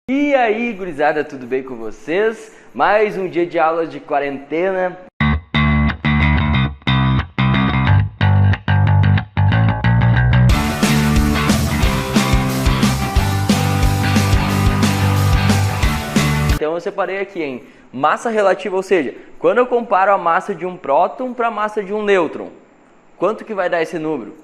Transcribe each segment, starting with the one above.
E aí, gurizada, tudo bem com vocês? Mais um dia de aula de quarentena. Então eu separei aqui em massa relativa, ou seja, quando eu comparo a massa de um próton para a massa de um nêutron, quanto que vai dar esse número?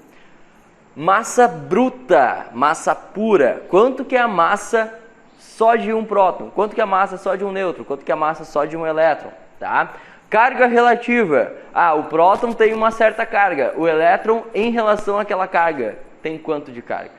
Massa bruta, massa pura, quanto que é a massa só de um próton? Quanto que é a massa só de um nêutron? Quanto que é a massa só de um elétron? Tá? Carga relativa, o próton tem uma certa carga, o elétron em relação àquela carga tem quanto de carga?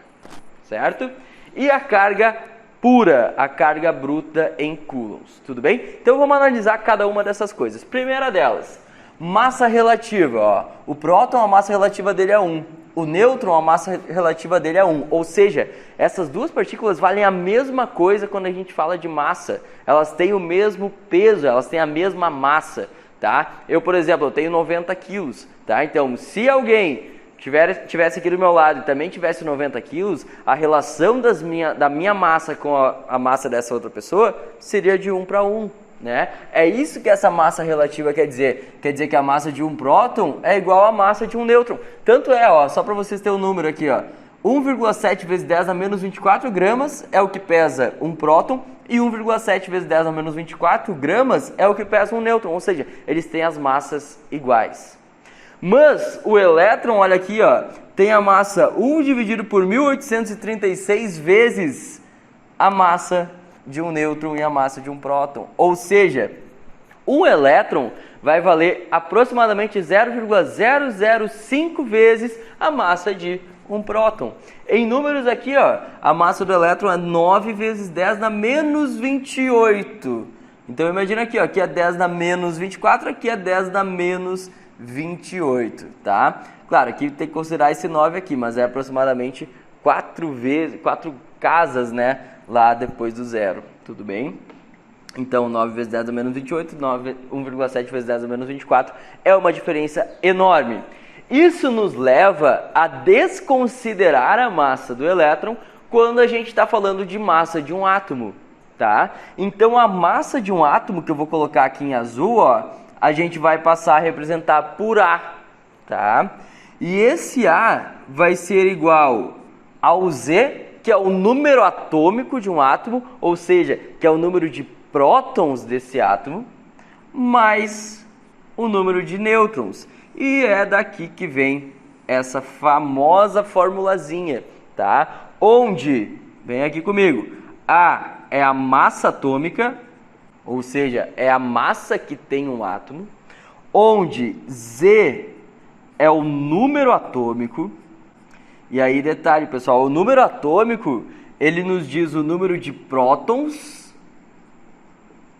Certo? E a carga pura, a carga bruta em coulombs, tudo bem? Então vamos analisar cada uma dessas coisas. Primeira delas, massa relativa, o próton, a massa relativa dele é 1. O nêutron, a massa relativa dele é 1, ou seja, essas duas partículas valem a mesma coisa quando a gente fala de massa. Elas têm o mesmo peso, elas têm a mesma massa, tá? Eu, por exemplo, eu tenho 90 quilos, tá? Então, se alguém tivesse aqui do meu lado e também tivesse 90 quilos, a relação da minha massa com a massa dessa outra pessoa seria de 1 para 1. Né? É isso que essa massa relativa quer dizer. Quer dizer que a massa de um próton é igual à massa de um nêutron. Tanto é, só para vocês terem um número aqui, 1,7 vezes 10 a menos 24 gramas é o que pesa um próton e 1,7 vezes 10 a menos 24 gramas é o que pesa um nêutron. Ou seja, eles têm as massas iguais. Mas o elétron, olha aqui, tem a massa 1 dividido por 1836 vezes a massa de um nêutron e a massa de um próton. Ou seja, um elétron vai valer aproximadamente 0,005 vezes a massa de um próton. Em números aqui, a massa do elétron é 9 vezes 10 na menos 28. Então imagina aqui, aqui é 10 na menos 24, aqui é 10 na menos 28, tá? Claro, aqui tem que considerar esse 9 aqui, mas é aproximadamente 4 casas, né? Lá depois do zero, tudo bem? Então 9 vezes 10 a menos 28, 1,7 vezes 10 a menos 24 é uma diferença enorme. Isso nos leva a desconsiderar a massa do elétron quando a gente está falando de massa de um átomo, tá? Então a massa de um átomo, que eu vou colocar aqui em azul, a gente vai passar a representar por A, tá? E esse A vai ser igual ao Z, que é o número atômico de um átomo, ou seja, que é o número de prótons desse átomo, mais o número de nêutrons. E é daqui que vem essa famosa formulazinha, tá? Onde, vem aqui comigo, A é a massa atômica, ou seja, é a massa que tem um átomo, onde Z é o número atômico. E aí, detalhe, pessoal, o número atômico, ele nos diz o número de prótons,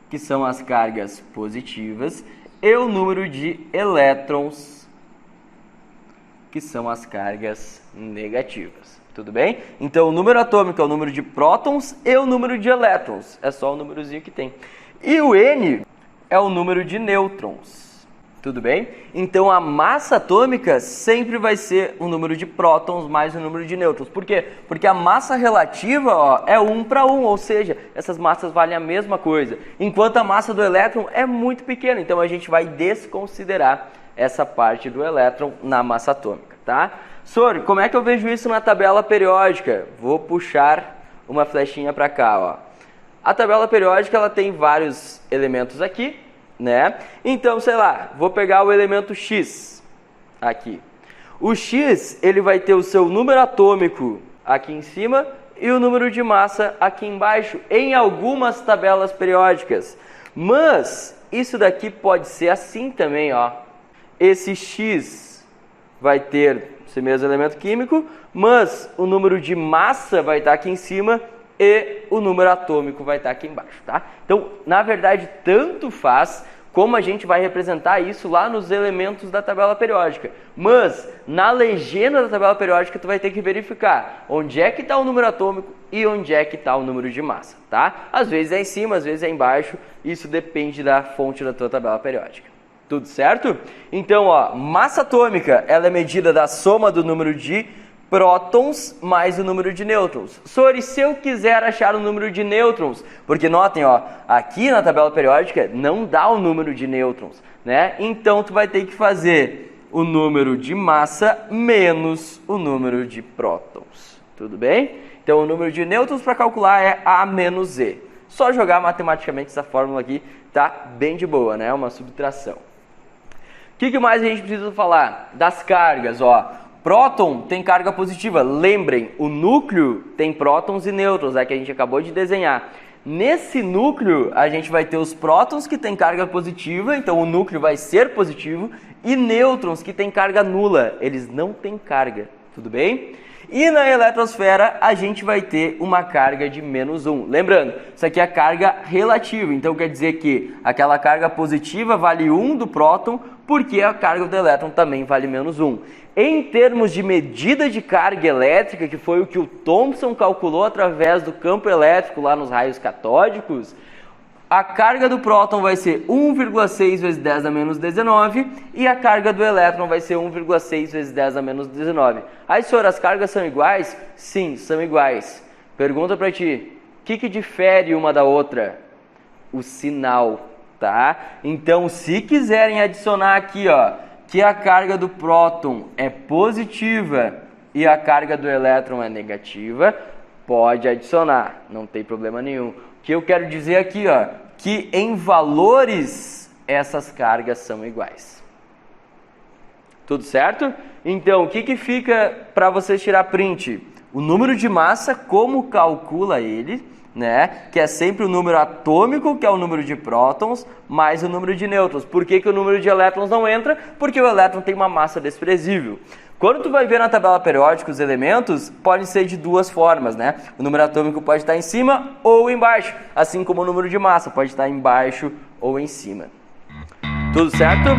que são as cargas positivas, e o número de elétrons, que são as cargas negativas. Tudo bem? Então, o número atômico é o número de prótons e o número de elétrons. É só o númerozinho que tem. E o N é o número de nêutrons. Tudo bem? Então a massa atômica sempre vai ser o número de prótons mais o número de nêutrons. Por quê? Porque a massa relativa é 1 para 1, ou seja, essas massas valem a mesma coisa. Enquanto a massa do elétron é muito pequena, então a gente vai desconsiderar essa parte do elétron na massa atômica, tá? Sor, como é que eu vejo isso na tabela periódica? Vou puxar uma flechinha para cá, A tabela periódica ela tem vários elementos aqui, né? Então, sei lá, vou pegar o elemento X aqui. O X, ele vai ter o seu número atômico aqui em cima e o número de massa aqui embaixo, em algumas tabelas periódicas. Mas isso daqui pode ser assim também, Esse X vai ter esse mesmo elemento químico, mas o número de massa vai estar aqui em cima e o número atômico vai estar aqui embaixo, tá? Então, na verdade, tanto faz como a gente vai representar isso lá nos elementos da tabela periódica. Mas, na legenda da tabela periódica, tu vai ter que verificar onde é que está o número atômico e onde é que está o número de massa, tá? Às vezes é em cima, às vezes é embaixo, isso depende da fonte da tua tabela periódica. Tudo certo? Então, massa atômica, ela é medida da soma do número de prótons mais o número de nêutrons. Sori, se eu quiser achar o número de nêutrons, porque notem, ó, aqui na tabela periódica não dá o número de nêutrons, né? Então tu vai ter que fazer o número de massa menos o número de prótons. Tudo bem? Então o número de nêutrons para calcular é A menos E. Só jogar matematicamente essa fórmula aqui, tá bem de boa, né? Uma subtração. O que mais a gente precisa falar? Das cargas, ó. Próton tem carga positiva. Lembrem, o núcleo tem prótons e nêutrons, que a gente acabou de desenhar. Nesse núcleo, a gente vai ter os prótons que têm carga positiva, então o núcleo vai ser positivo, e nêutrons que têm carga nula, eles não têm carga, tudo bem? E na eletrosfera, a gente vai ter uma carga de menos 1. Lembrando, isso aqui é carga relativa, então quer dizer que aquela carga positiva vale 1 do próton, porque a carga do elétron também vale menos 1. Em termos de medida de carga elétrica, que foi o que o Thomson calculou através do campo elétrico lá nos raios catódicos, a carga do próton vai ser 1,6 vezes 10 a menos 19 e a carga do elétron vai ser 1,6 vezes 10 a menos 19. Aí, senhor, as cargas são iguais? Sim, são iguais. Pergunta para ti, o que difere uma da outra? O sinal, tá? Então, se quiserem adicionar aqui, ó, que a carga do próton é positiva e a carga do elétron é negativa, pode adicionar, não tem problema nenhum. O que eu quero dizer aqui, ó, que em valores essas cargas são iguais. Tudo certo? Então, o que fica para vocês tirar print? O número de massa, como calcula ele, né? Que é sempre o número atômico, que é o número de prótons, mais o número de nêutrons. Por que o número de elétrons não entra? Porque o elétron tem uma massa desprezível. Quando tu vai ver na tabela periódica os elementos, podem ser de duas formas, né? O número atômico pode estar em cima ou embaixo, assim como o número de massa pode estar embaixo ou em cima. Tudo certo?